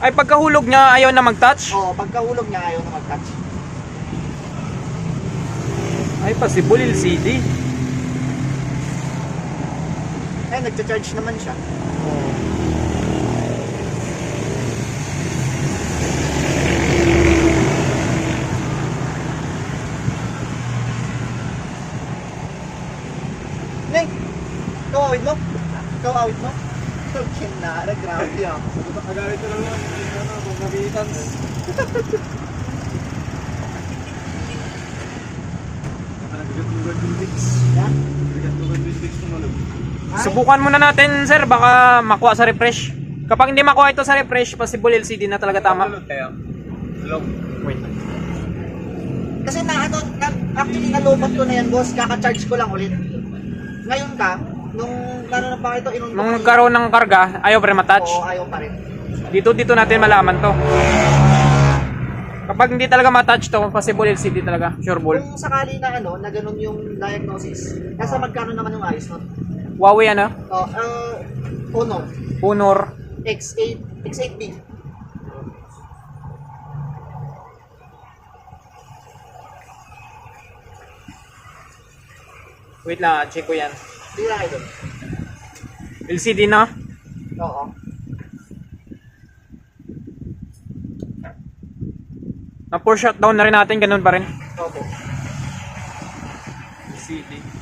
Ay, pagkahulog niya ayaw na mag-touch? Oo, pagkahulog niya ayaw na mag-touch. Ay, possible LCD. Eh, nagcha-charge naman siya. Neng, ikaw awit mo? Ikaw awit mo? Kinara, grabe ah. Agalit ko lang ano, kung kabitan. Nagkatugan yung fix. Yan. Nagkatugan yung fix ng malog. Subukan muna natin, sir. Baka makuha sa refresh. Kapag hindi makuha ito sa refresh, possible LCD na talaga tama. Kaya, long. Wait. Kasi actually nalobat ko na yan, boss. Kaka-charge ko lang ulit. Ngayon ka, nung na pa ito, Nung nagkaroon ng karga, ayaw pa rin matouch. Oo, ayaw pa rin. Dito natin malaman to. Kapag hindi talaga matouch to, possible LCD talaga. Sure ball. Kung sakali na na ganun yung diagnosis, nasa magkano naman yung ayos nun? Huawei ano? Honor Honor. X8B. Wait lang, check ko yan. Hindi na kayo dun. LCD na. Oo. Na-pour shutdown na rin natin, ganun pa rin. Opo. LCD.